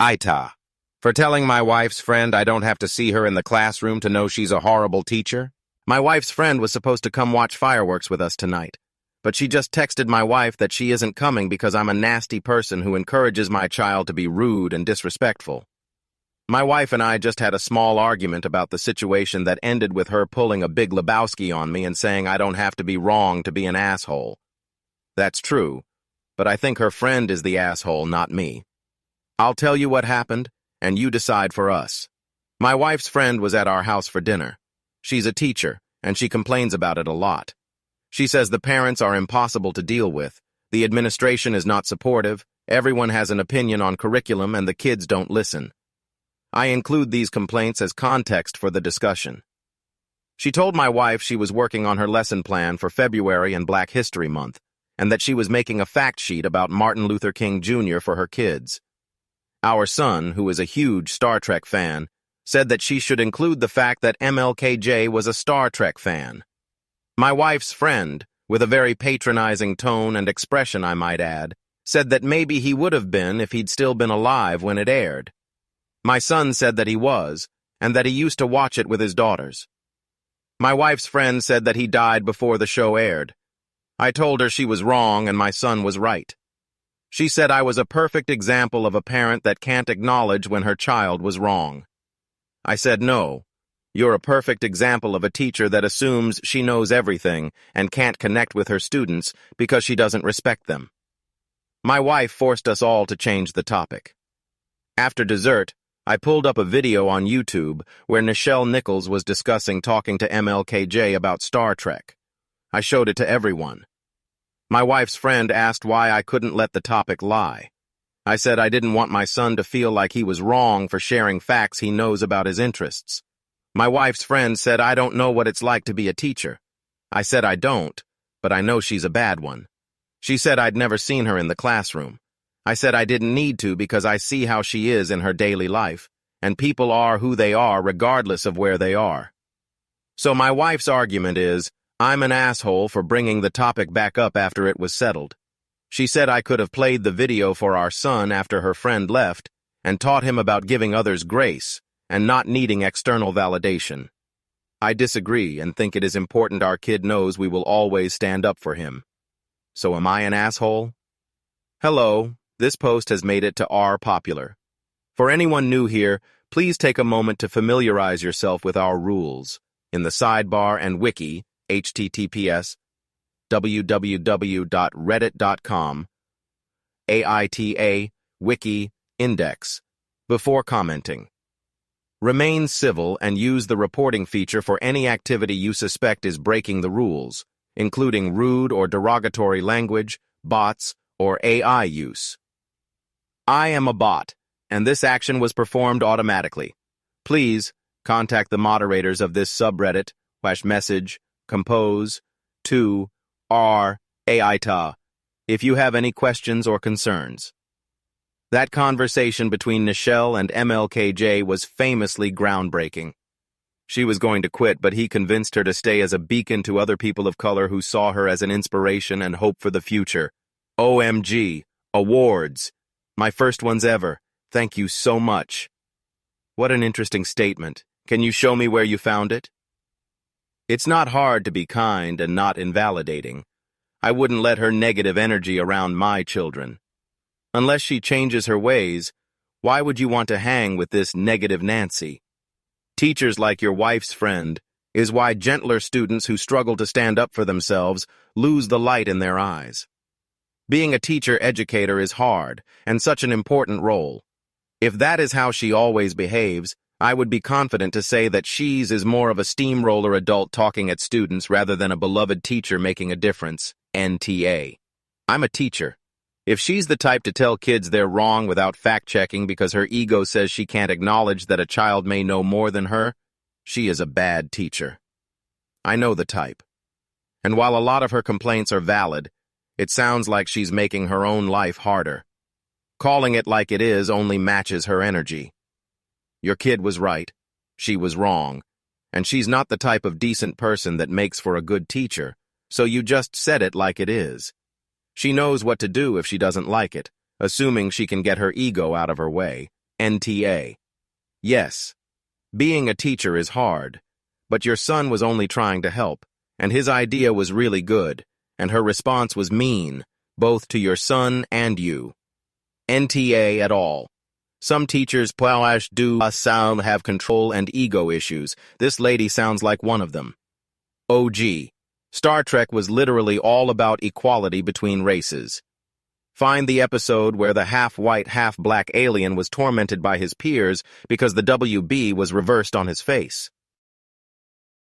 AITAH. For telling my wife's friend I don't have to see her in the classroom to know she's a horrible teacher. My wife's friend was supposed to come watch fireworks with us tonight, but she just texted my wife that she isn't coming because I'm a nasty person who encourages my child to be rude and disrespectful. My wife and I just had a small argument about the situation that ended with her pulling a Big Lebowski on me and saying I don't have to be wrong to be an asshole. That's true, but I think her friend is the asshole, not me. I'll tell you what happened, and you decide for us. My wife's friend was at our house for dinner. She's a teacher, and she complains about it a lot. She says the parents are impossible to deal with, the administration is not supportive, everyone has an opinion on curriculum, and the kids don't listen. I include these complaints as context for the discussion. She told my wife she was working on her lesson plan for February and Black History Month, and that she was making a fact sheet about Martin Luther King Jr. for her kids. Our son, who is a huge Star Trek fan, said that she should include the fact that MLKJ was a Star Trek fan. My wife's friend, with a very patronizing tone and expression I might add, said that maybe he would have been if he'd still been alive when it aired. My son said that he was, and that he used to watch it with his daughters. My wife's friend said that he died before the show aired. I told her she was wrong and my son was right. She said I was a perfect example of a parent that can't acknowledge when her child was wrong. I said, no, you're a perfect example of a teacher that assumes she knows everything and can't connect with her students because she doesn't respect them. My wife forced us all to change the topic. After dessert, I pulled up a video on YouTube where Nichelle Nichols was discussing talking to MLKJ about Star Trek. I showed it to everyone. My wife's friend asked why I couldn't let the topic lie. I said I didn't want my son to feel like he was wrong for sharing facts he knows about his interests. My wife's friend said I don't know what it's like to be a teacher. I said I don't, but I know she's a bad one. She said I'd never seen her in the classroom. I said I didn't need to because I see how she is in her daily life, and people are who they are regardless of where they are. So my wife's argument is, I'm an asshole for bringing the topic back up after it was settled. She said I could have played the video for our son after her friend left and taught him about giving others grace and not needing external validation. I disagree and think it is important our kid knows we will always stand up for him. So am I an asshole? Hello, this post has made it to R Popular. For anyone new here, please take a moment to familiarize yourself with our rules. In the sidebar and wiki, https www.reddit.com AITAH wiki index before commenting. Remain civil and use the reporting feature for any activity you suspect is breaking the rules, including rude or derogatory language, bots, or AI use. I am a bot, and this action was performed automatically. Please contact the moderators of this subreddit /message compose to AITAH if you have any questions or concerns. That conversation between Nichelle and MLKJ was famously groundbreaking. She was going to quit, but he convinced her to stay as a beacon to other people of color who saw her as an inspiration and hope for the future. OMG, awards. My first ones ever. Thank you so much. What an interesting statement. Can you show me where you found it? It's not hard to be kind and not invalidating. I wouldn't let her negative energy around my children. Unless she changes her ways, why would you want to hang with this negative Nancy? Teachers like your wife's friend is why gentler students who struggle to stand up for themselves lose the light in their eyes. Being a teacher-educator is hard and such an important role. If that is how she always behaves, I would be confident to say that she's is more of a steamroller adult talking at students rather than a beloved teacher making a difference. NTA. I'm a teacher. If she's the type to tell kids they're wrong without fact-checking because her ego says she can't acknowledge that a child may know more than her, she is a bad teacher. I know the type. And while a lot of her complaints are valid, it sounds like she's making her own life harder. Calling it like it is only matches her energy. Your kid was right, she was wrong, and she's not the type of decent person that makes for a good teacher, so you just said it like it is. She knows what to do if she doesn't like it, assuming she can get her ego out of her way. NTA. Yes, being a teacher is hard, but your son was only trying to help, and his idea was really good, and her response was mean, both to your son and you. NTA at all. Some teachers do sound have control and ego issues. This lady sounds like one of them. OG. Star Trek was literally all about equality between races. Find the episode where the half-white, half-black alien was tormented by his peers because the WB was reversed on his face.